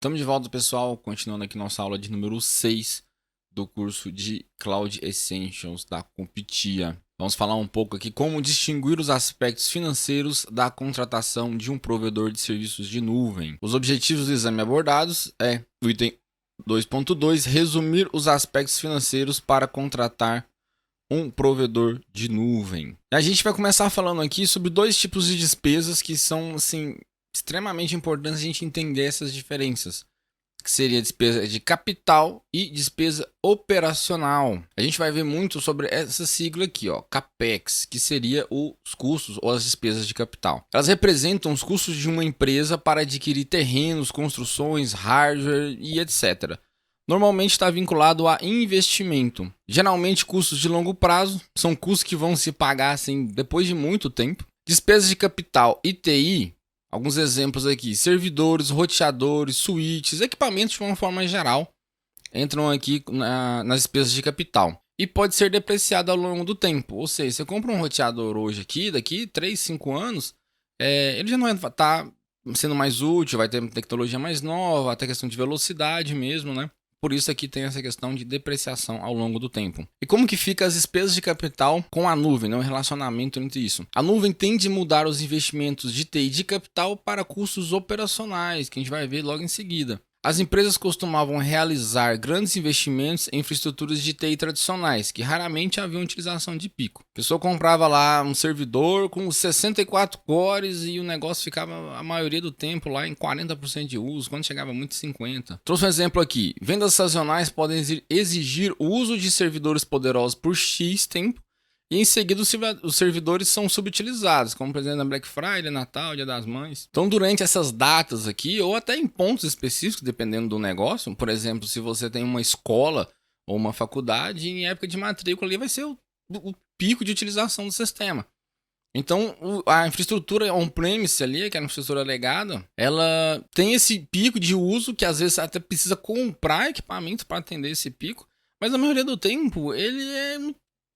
Estamos de volta, pessoal, continuando aqui nossa aula de número 6 do curso de Cloud Essentials da Competia. Vamos falar um pouco aqui como distinguir os aspectos financeiros da contratação de um provedor de serviços de nuvem. Os objetivos do exame abordados é o item 2.2, resumir os aspectos financeiros para contratar um provedor de nuvem. A gente vai começar falando aqui sobre dois tipos de despesas que são, assim, extremamente importantes a gente entender essas diferenças, que seria despesa de capital e despesa operacional. A gente vai ver muito sobre essa sigla aqui, ó, CAPEX, que seria os custos ou as despesas de capital. Elas representam os custos de uma empresa para adquirir terrenos, construções, hardware e etc. Normalmente está vinculado a investimento. Geralmente custos de longo prazo, são custos que vão se pagar assim, depois de muito tempo. Despesas de capital e TI, alguns exemplos aqui: servidores, roteadores, switches, equipamentos de uma forma geral entram aqui nas despesas de capital. E pode ser depreciado ao longo do tempo. Ou seja, você compra um roteador hoje aqui, daqui 3, 5 anos, ele já não vai estar sendo mais útil, vai ter tecnologia mais nova, até questão de velocidade mesmo, né? Por isso aqui tem essa questão de depreciação ao longo do tempo. E como que fica as despesas de capital com a nuvem, né? O relacionamento entre isso. A nuvem tende a mudar os investimentos de TI de capital para custos operacionais, que a gente vai ver logo em seguida. As empresas costumavam realizar grandes investimentos em infraestruturas de TI tradicionais, que raramente haviam utilização de pico. A pessoa comprava lá um servidor com 64 cores e o negócio ficava a maioria do tempo lá em 40% de uso, quando chegava muito 50%. Trouxe um exemplo aqui: vendas sazonais podem exigir o uso de servidores poderosos por X tempo, e em seguida os servidores são subutilizados, como por exemplo na Black Friday, Natal, Dia das Mães. Então durante essas datas aqui, ou até em pontos específicos, dependendo do negócio, por exemplo, se você tem uma escola ou uma faculdade, em época de matrícula ali vai ser o pico de utilização do sistema. Então a infraestrutura on-premise ali, que é a infraestrutura legada, ela tem esse pico de uso que às vezes até precisa comprar equipamento para atender esse pico, mas na maioria do tempo ele é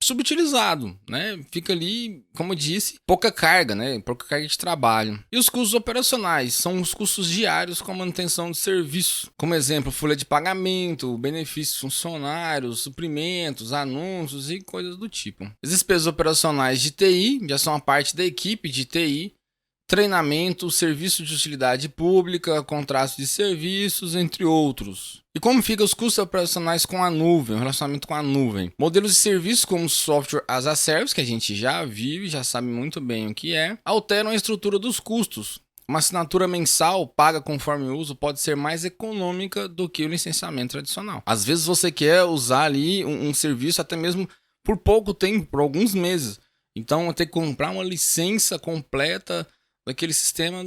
subutilizado, né? Fica ali, como eu disse, pouca carga, né? Pouca carga de trabalho. E os custos operacionais são os custos diários com a manutenção de serviço. Como exemplo, folha de pagamento, benefícios funcionários, suprimentos, anúncios e coisas do tipo. As despesas operacionais de TI já são a parte da equipe de TI, treinamento, serviço de utilidade pública, contratos de serviços, entre outros. E como ficam os custos operacionais com a nuvem, o relacionamento com a nuvem? Modelos de serviço como software as a service, que a gente já vive, já sabe muito bem o que é, alteram a estrutura dos custos. Uma assinatura mensal paga conforme o uso pode ser mais econômica do que o licenciamento tradicional. Às vezes você quer usar ali um serviço até mesmo por pouco tempo, por alguns meses. Então ter que comprar uma licença completa daquele sistema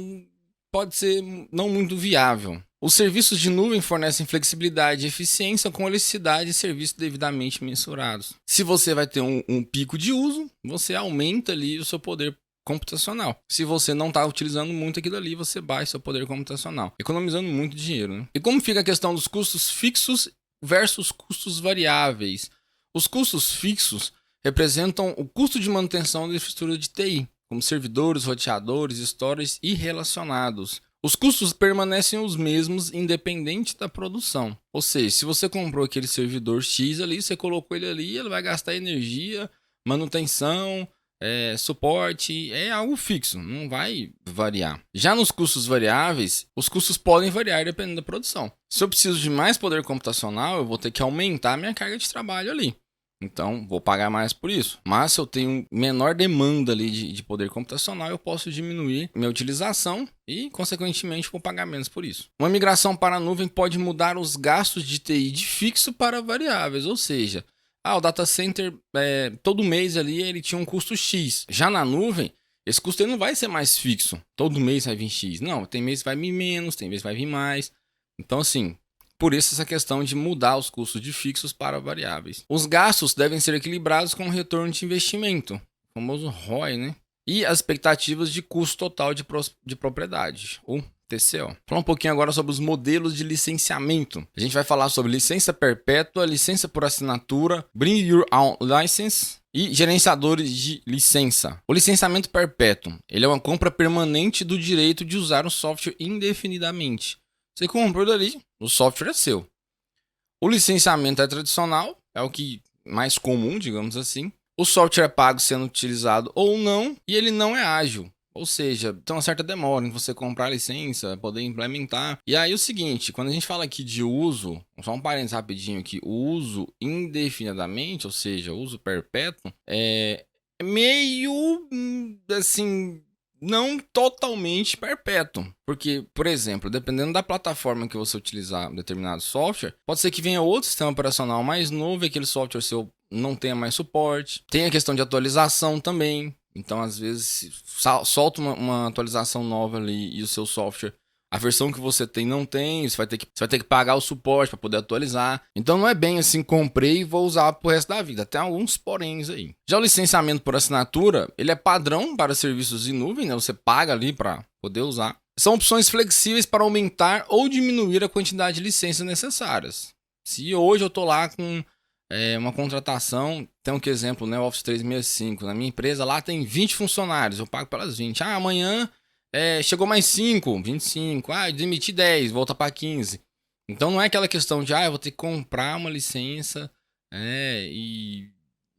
pode ser não muito viável. Os serviços de nuvem fornecem flexibilidade e eficiência com elasticidade e serviços devidamente mensurados. Se você vai ter um pico de uso, você aumenta ali o seu poder computacional. Se você não está utilizando muito aquilo ali, você baixa seu poder computacional, economizando muito dinheiro, né? E como fica a questão dos custos fixos versus custos variáveis? Os custos fixos representam o custo de manutenção da infraestrutura de TI, como servidores, roteadores, storage e relacionados. Os custos permanecem os mesmos independente da produção. Ou seja, se você comprou aquele servidor X ali, você colocou ele ali, ele vai gastar energia, manutenção, suporte, é algo fixo, não vai variar. Já nos custos variáveis, os custos podem variar dependendo da produção. Se eu preciso de mais poder computacional, eu vou ter que aumentar minha carga de trabalho ali. Então, vou pagar mais por isso. Mas se eu tenho menor demanda ali de poder computacional, eu posso diminuir minha utilização e, consequentemente, vou pagar menos por isso. Uma migração para a nuvem pode mudar os gastos de TI de fixo para variáveis. Ou seja, o data center, todo mês ali, ele tinha um custo X. Já na nuvem, esse custo ele não vai ser mais fixo. Todo mês vai vir X. Não, tem mês que vai vir menos, tem mês que vai vir mais. Então, assim, por isso essa questão de mudar os custos de fixos para variáveis. Os gastos devem ser equilibrados com o retorno de investimento, o famoso ROI, né? E as expectativas de custo total de propriedade, o TCO. Falar um pouquinho agora sobre os modelos de licenciamento. A gente vai falar sobre licença perpétua, licença por assinatura, Bring Your Own License e gerenciadores de licença. O licenciamento perpétuo, ele é uma compra permanente do direito de usar o software indefinidamente. Você comprou dali, o software é seu. O licenciamento é tradicional, é o que mais comum, digamos assim. O software é pago sendo utilizado ou não, e ele não é ágil. Ou seja, tem uma certa demora em você comprar a licença, poder implementar. E aí o seguinte, quando a gente fala aqui de uso, só um parênteses rapidinho aqui, o uso indefinidamente, ou seja, uso perpétuo, é meio assim, não totalmente perpétuo. Porque, por exemplo, dependendo da plataforma que você utilizar determinado software, pode ser que venha outro sistema operacional mais novo e aquele software seu não tenha mais suporte. Tem a questão de atualização também. Então, às vezes, solta uma atualização nova ali e o seu software, a versão que você tem não tem, você vai ter que pagar o suporte para poder atualizar. Então, não é bem assim, comprei e vou usar pro resto da vida. Tem alguns poréns aí. Já o licenciamento por assinatura, ele é padrão para serviços em nuvem, né? Você paga ali para poder usar. São opções flexíveis para aumentar ou diminuir a quantidade de licenças necessárias. Se hoje eu estou lá com uma contratação, tem um exemplo, né, o Office 365, na minha empresa lá tem 20 funcionários, eu pago pelas 20. Amanhã chegou mais 5, 25, demiti 10, volta para 15. Então não é aquela questão de, eu vou ter que comprar uma licença, e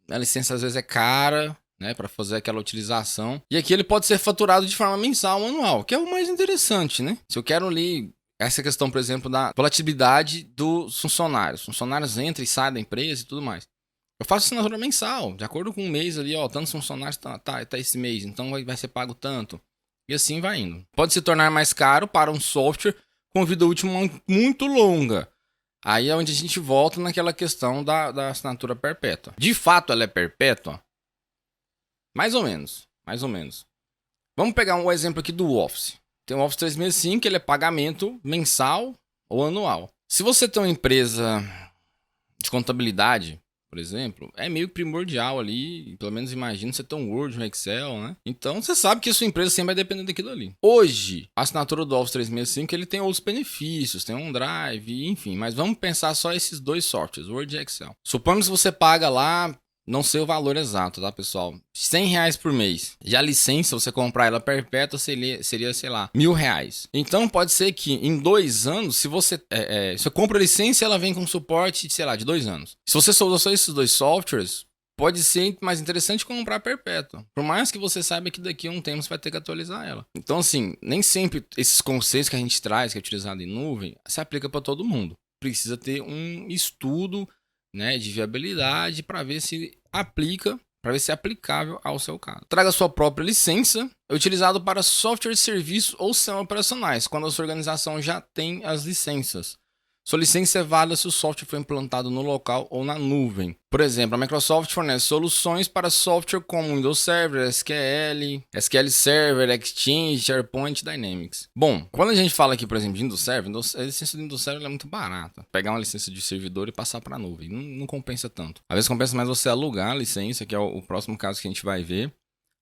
a licença às vezes é cara, né, para fazer aquela utilização. E aqui ele pode ser faturado de forma mensal ou anual, que é o mais interessante, né? Se eu quero ali essa questão, por exemplo, da volatilidade dos funcionários. Funcionários entram e saem da empresa e tudo mais. Eu faço assinatura mensal, de acordo com o mês ali, tantos funcionários tá esse mês, então vai ser pago tanto. E assim vai indo. Pode se tornar mais caro para um software com vida útil muito longa. Aí é onde a gente volta naquela questão da assinatura perpétua. De fato, ela é perpétua? Mais ou menos. Vamos pegar um exemplo aqui do Office. Tem o Office 365, ele é pagamento mensal ou anual. Se você tem uma empresa de contabilidade, por exemplo, é meio primordial ali, pelo menos imagina você ter um Word, um Excel, né? Então você sabe que a sua empresa sempre vai depender daquilo ali. Hoje, a assinatura do Office 365, ele tem outros benefícios, tem um Drive, enfim, mas vamos pensar só esses dois softwares, Word e Excel. Suponhamos que você paga lá, não sei o valor exato, tá, pessoal? R$100 por mês. E a licença, você comprar ela perpétua, seria, sei lá, R$1.000. Então, pode ser que em 2 anos, se você compra a licença, ela vem com suporte, sei lá, de 2 anos. Se você só usa só esses dois softwares, pode ser mais interessante comprar perpétua. Por mais que você saiba que daqui a um tempo você vai ter que atualizar ela. Então, assim, nem sempre esses conceitos que a gente traz, que é utilizado em nuvem, se aplica para todo mundo. Precisa ter um estudo, né, de viabilidade para ver se aplica, para ver se é aplicável ao seu caso. Traga sua própria licença, é utilizado para software, serviço ou sistemas operacionais, quando a sua organização já tem as licenças. Sua licença é válida se o software foi implantado no local ou na nuvem. Por exemplo, a Microsoft fornece soluções para software como Windows Server, SQL Server, Exchange, SharePoint, Dynamics. Bom, quando a gente fala aqui, por exemplo, de Windows Server, a licença do Windows Server é muito barata. Pegar uma licença de servidor e passar para a nuvem, não compensa tanto. Às vezes compensa mais você alugar a licença, que é o próximo caso que a gente vai ver,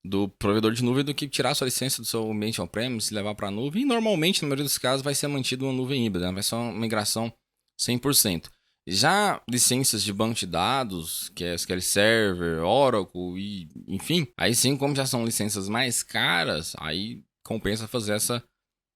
do provedor de nuvem, do que tirar sua licença do seu ambiente on-premise e levar para a nuvem. E normalmente, na maioria dos casos, vai ser mantido uma nuvem híbrida, vai ser uma migração 100%. Já licenças de banco de dados, que é SQL Server, Oracle e enfim, aí sim, como já são licenças mais caras, aí compensa fazer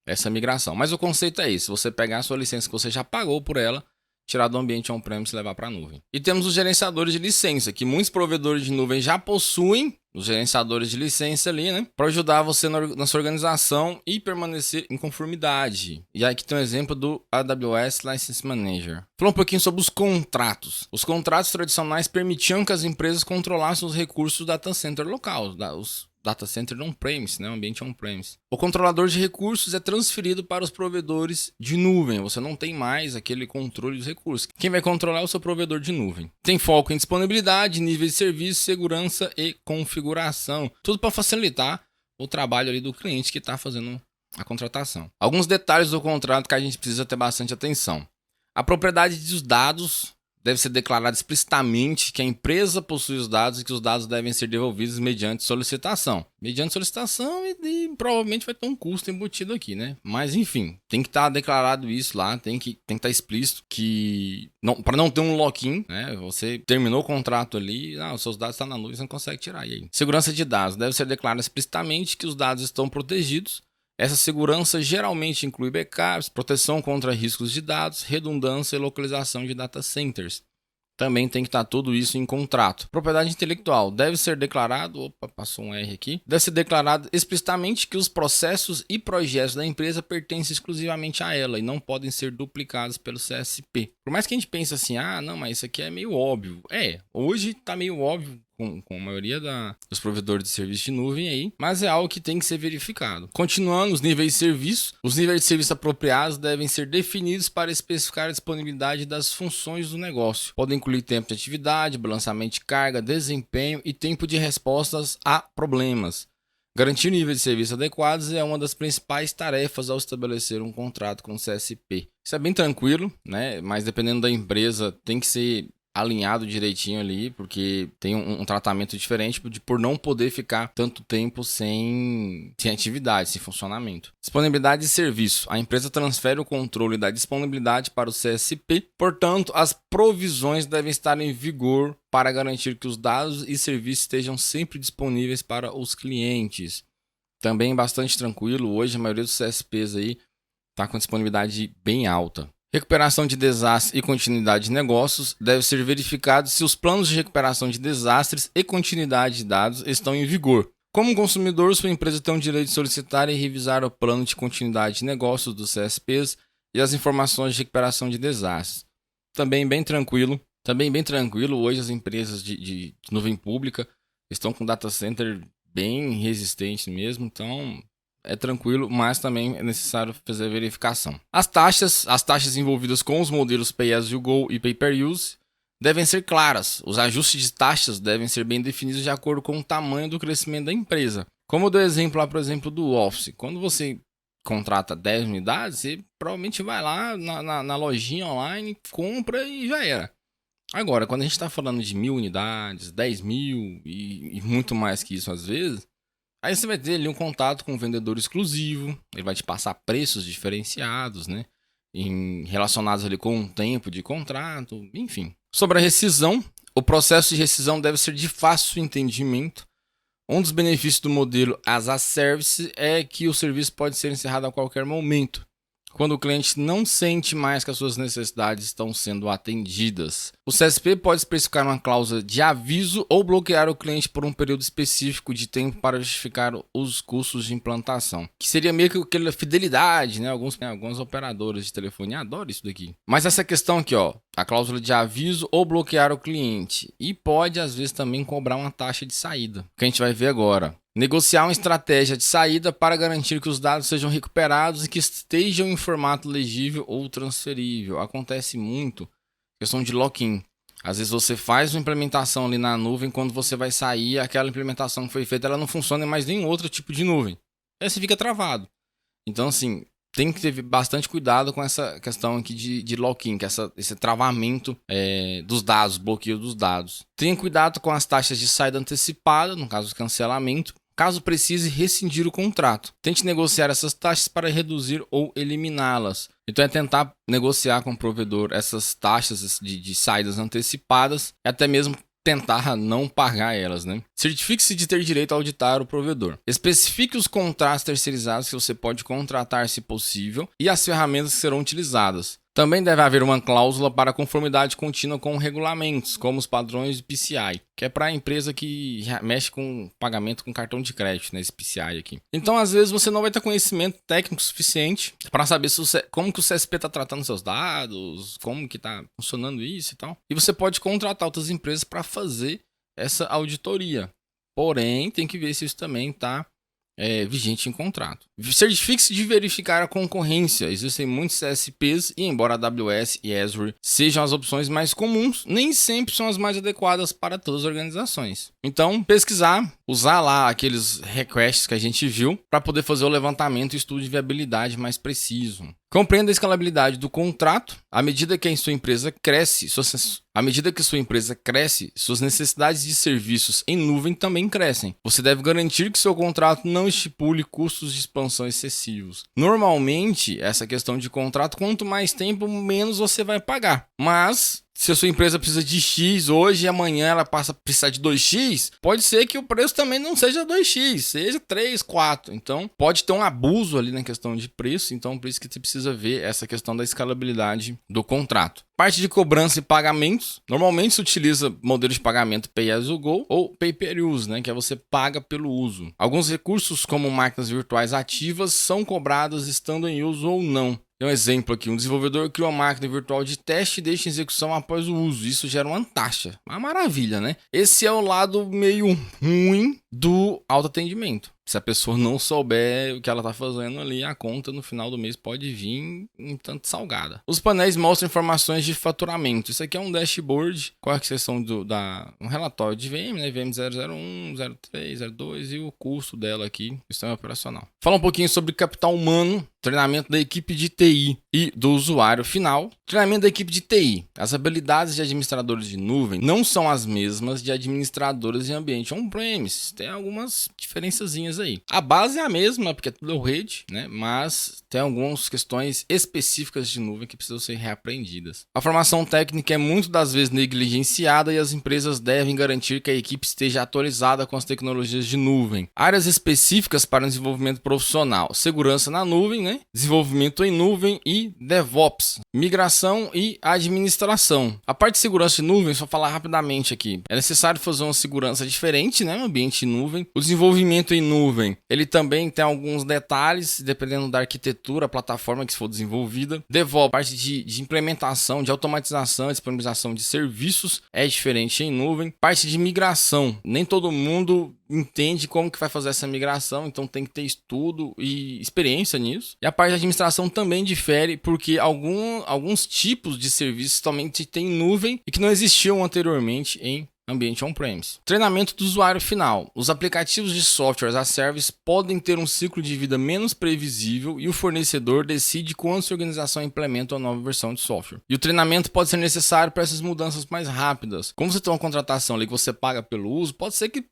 essa migração. Mas o conceito é esse, você pegar a sua licença que você já pagou por ela, tirar do ambiente on-premise e levar para a nuvem. E temos os gerenciadores de licença, que muitos provedores de nuvem já possuem, os gerenciadores de licença ali, né? Para ajudar você na sua organização e permanecer em conformidade. E aqui tem um exemplo do AWS License Manager. Falou um pouquinho sobre os contratos. Os contratos tradicionais permitiam que as empresas controlassem os recursos do data center local, os data center on-premise, né? O ambiente on-premise. O controlador de recursos é transferido para os provedores de nuvem. Você não tem mais aquele controle dos recursos. Quem vai controlar é o seu provedor de nuvem. Tem foco em disponibilidade, nível de serviço, segurança e configuração. Tudo para facilitar o trabalho ali do cliente que está fazendo a contratação. Alguns detalhes do contrato que a gente precisa ter bastante atenção. A propriedade dos dados deve ser declarado explicitamente que a empresa possui os dados e que os dados devem ser devolvidos mediante solicitação. Mediante solicitação e provavelmente vai ter um custo embutido aqui, né? Mas enfim, tem que estar declarado isso lá, tem que estar explícito que para não ter um lock-in, né? Você terminou o contrato ali, os seus dados estão na nuvem, você não consegue tirar. E aí? Segurança de dados deve ser declarado explicitamente que os dados estão protegidos. Essa segurança geralmente inclui backups, proteção contra riscos de dados, redundância e localização de data centers. Também tem que estar tudo isso em contrato. Propriedade intelectual deve ser declarado, passou um R aqui, deve ser declarado explicitamente que os processos e projetos da empresa pertencem exclusivamente a ela e não podem ser duplicados pelo CSP. Por mais que a gente pense assim, não, mas isso aqui é meio óbvio. Hoje está meio óbvio com a maioria dos provedores de serviço de nuvem aí, mas é algo que tem que ser verificado. Continuando, os níveis de serviço. Os níveis de serviço apropriados devem ser definidos para especificar a disponibilidade das funções do negócio. Podem incluir tempo de atividade, balanceamento de carga, desempenho e tempo de respostas a problemas. Garantir níveis de serviço adequados é uma das principais tarefas ao estabelecer um contrato com o CSP. Isso é bem tranquilo, né? Mas dependendo da empresa, tem que ser alinhado direitinho ali, porque tem um tratamento diferente por não poder ficar tanto tempo sem atividade, sem funcionamento. Disponibilidade de serviço. A empresa transfere o controle da disponibilidade para o CSP, portanto, as provisões devem estar em vigor para garantir que os dados e serviços estejam sempre disponíveis para os clientes. Também bastante tranquilo, hoje a maioria dos CSPs aí está com disponibilidade bem alta. Recuperação de desastres e continuidade de negócios. Deve ser verificado se os planos de recuperação de desastres e continuidade de dados estão em vigor. Como consumidor, sua empresa tem o direito de solicitar e revisar o plano de continuidade de negócios dos CSPs e as informações de recuperação de desastres. Também bem tranquilo. Hoje as empresas de nuvem pública estão com data center bem resistente mesmo, então é tranquilo, mas também é necessário fazer a verificação. As taxas envolvidas com os modelos Pay-as-you-go e Pay-per-use devem ser claras. Os ajustes de taxas devem ser bem definidos de acordo com o tamanho do crescimento da empresa. Como eu dou exemplo lá, por exemplo, do Office. Quando você contrata 10 unidades, você provavelmente vai lá na lojinha online, compra e já era. Agora, quando a gente está falando de 1.000 unidades, 10.000 e muito mais que isso às vezes, aí você vai ter ali um contato com um vendedor exclusivo, ele vai te passar preços diferenciados, né? Relacionados ali com um tempo de contrato, enfim. Sobre a rescisão, o processo de rescisão deve ser de fácil entendimento. Um dos benefícios do modelo as a Service é que o serviço pode ser encerrado a qualquer momento, quando o cliente não sente mais que as suas necessidades estão sendo atendidas. O CSP pode especificar uma cláusula de aviso ou bloquear o cliente por um período específico de tempo para justificar os custos de implantação. Que seria meio que aquela fidelidade, né? Alguns operadores de telefonia adoram isso daqui. Mas essa questão aqui, a cláusula de aviso ou bloquear o cliente. E pode, às vezes, também cobrar uma taxa de saída, que a gente vai ver agora. Negociar uma estratégia de saída para garantir que os dados sejam recuperados e que estejam em formato legível ou transferível. Acontece muito questão de lock-in. Às vezes você faz uma implementação ali na nuvem, quando você vai sair, aquela implementação que foi feita, ela não funciona em mais nenhum outro tipo de nuvem. Aí você fica travado. Então, assim, tem que ter bastante cuidado com essa questão aqui de lock-in, que é esse travamento dos dados, bloqueio dos dados. Tenha cuidado com as taxas de saída antecipada, no caso do cancelamento, caso precise rescindir o contrato. Tente negociar essas taxas para reduzir ou eliminá-las. Então é tentar negociar com o provedor essas taxas de saídas antecipadas e até mesmo tentar não pagar elas, né? Certifique-se de ter direito a auditar o provedor. Especifique os contratos terceirizados que você pode contratar, se possível, e as ferramentas que serão utilizadas. Também deve haver uma cláusula para conformidade contínua com regulamentos, como os padrões de PCI, que é para a empresa que mexe com pagamento com cartão de crédito, né, esse PCI aqui. Então, às vezes, você não vai ter conhecimento técnico suficiente para saber como que o CSP está tratando seus dados, como que está funcionando isso e tal. E você pode contratar outras empresas para fazer essa auditoria. Porém, tem que ver se isso também está vigente em contrato. Certifique-se de verificar a concorrência. Existem muitos CSPs e, embora a AWS e Azure sejam as opções mais comuns, nem sempre são as mais adequadas para todas as organizações. Então, pesquisar, usar lá aqueles requests que a gente viu para poder fazer o levantamento e estudo de viabilidade mais preciso. Compreenda a escalabilidade do contrato. À medida que a sua empresa cresce, suas necessidades de serviços em nuvem também crescem. Você deve garantir que seu contrato não estipule custos de expansão excessivos. Normalmente, essa questão de contrato, quanto mais tempo, menos você vai pagar. Mas Se a sua empresa precisa de X hoje e amanhã ela passa a precisar de 2X, pode ser que o preço também não seja 2X, seja 3, 4. Então, pode ter um abuso ali na questão de preço, então por isso que você precisa ver essa questão da escalabilidade do contrato. Parte de cobrança e pagamentos. Normalmente se utiliza modelo de pagamento Pay as you go ou Pay per use, né, que é você paga pelo uso. Alguns recursos, como máquinas virtuais ativas, são cobradas estando em uso ou não. Tem um exemplo aqui, um desenvolvedor cria uma máquina virtual de teste e deixa em execução após o uso. Isso gera uma taxa. Uma maravilha, né? Esse é o lado meio ruim do autoatendimento. Se a pessoa não souber o que ela está fazendo ali, a conta no final do mês pode vir um tanto salgada. Os painéis mostram informações de faturamento. Isso aqui é um dashboard com a exceção um relatório de VM, né? VM 001, 03, 02 e o custo dela aqui, sistema operacional. Fala um pouquinho sobre capital humano, treinamento da equipe de TI e do usuário final. Treinamento da equipe de TI. As habilidades de administradores de nuvem não são as mesmas de administradores em ambiente on-premise. Tem algumas diferençazinhas aí. A base é a mesma, porque é tudo rede, né? Mas tem algumas questões específicas de nuvem que precisam ser reaprendidas. A formação técnica é muito das vezes negligenciada e as empresas devem garantir que a equipe esteja atualizada com as tecnologias de nuvem. Áreas específicas para o desenvolvimento profissional. Segurança na nuvem, né? Desenvolvimento em nuvem e DevOps. Migração e administração. A parte de segurança de nuvem, só falar rapidamente aqui. É necessário fazer uma segurança diferente, né? No ambiente de nuvem. O desenvolvimento em nuvem, ele também tem alguns detalhes, dependendo da arquitetura, a plataforma que for desenvolvida. DevOps, parte de implementação, de automatização e disponibilização de serviços, é diferente em nuvem. Parte de migração, nem todo mundo entende como que vai fazer essa migração, então tem que ter estudo e experiência nisso. E a parte de administração também difere, porque alguns tipos de serviços somente tem nuvem e que não existiam anteriormente em ambiente on-premise. Treinamento do usuário final. Os aplicativos de software as a service podem ter um ciclo de vida menos previsível e o fornecedor decide quando sua organização implementa uma nova versão de software. E o treinamento pode ser necessário para essas mudanças mais rápidas. Como você tem uma contratação ali que você paga pelo uso, pode ser que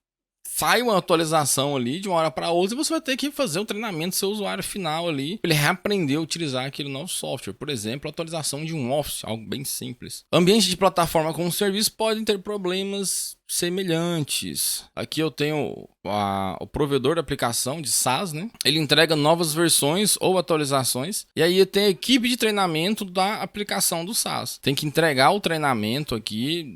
sai uma atualização ali de uma hora para outra e você vai ter que fazer o treinamento do seu usuário final ali, para ele reaprender a utilizar aquele novo software. Por exemplo, a atualização de um Office, algo bem simples. Ambiente de plataforma como serviço podem ter problemas semelhantes. Aqui eu tenho o provedor da aplicação de SaaS, né? Ele entrega novas versões ou atualizações e aí tem a equipe de treinamento da aplicação do SaaS. Tem que entregar o treinamento aqui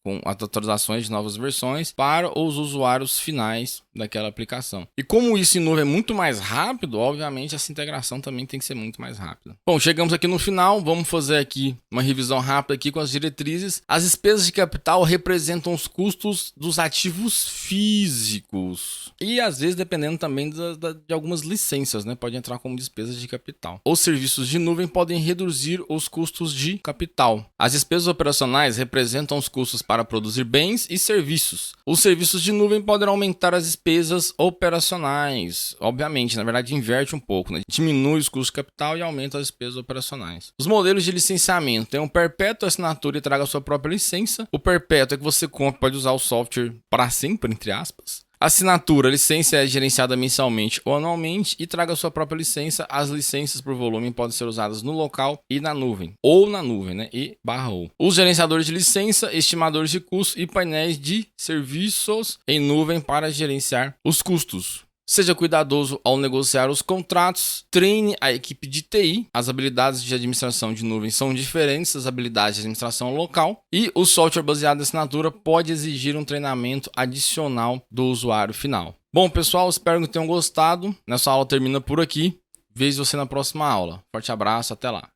com as atualizações de novas versões para os usuários finais daquela aplicação. E como isso em nuvem é muito mais rápido, obviamente essa integração também tem que ser muito mais rápida. Bom, chegamos aqui no final, vamos fazer aqui uma revisão rápida aqui com as diretrizes. As despesas de capital representam os custos dos ativos físicos e às vezes dependendo também de algumas licenças, né? Pode entrar como despesas de capital. Os serviços de nuvem podem reduzir os custos de capital. As despesas operacionais representam os custos para produzir bens e serviços. Os serviços de nuvem podem aumentar as despesas operacionais. Obviamente, na verdade, inverte um pouco, né? Diminui os custos de capital e aumenta as despesas operacionais. Os modelos de licenciamento tem um perpétuo, assinatura e traga a sua própria licença. O perpétuo é que você compra, pode usar o software para sempre, entre aspas. Assinatura, a licença é gerenciada mensalmente ou anualmente e traga a sua própria licença. As licenças por volume podem ser usadas no local e na nuvem. Ou na nuvem, né? E/ou. Os gerenciadores de licença, estimadores de custos e painéis de serviços em nuvem para gerenciar os custos. Seja cuidadoso ao negociar os contratos, treine a equipe de TI. As habilidades de administração de nuvem são diferentes das habilidades de administração local e o software baseado em assinatura pode exigir um treinamento adicional do usuário final. Bom, pessoal, espero que tenham gostado. Nossa aula termina por aqui. Vejo você na próxima aula. Forte abraço, até lá.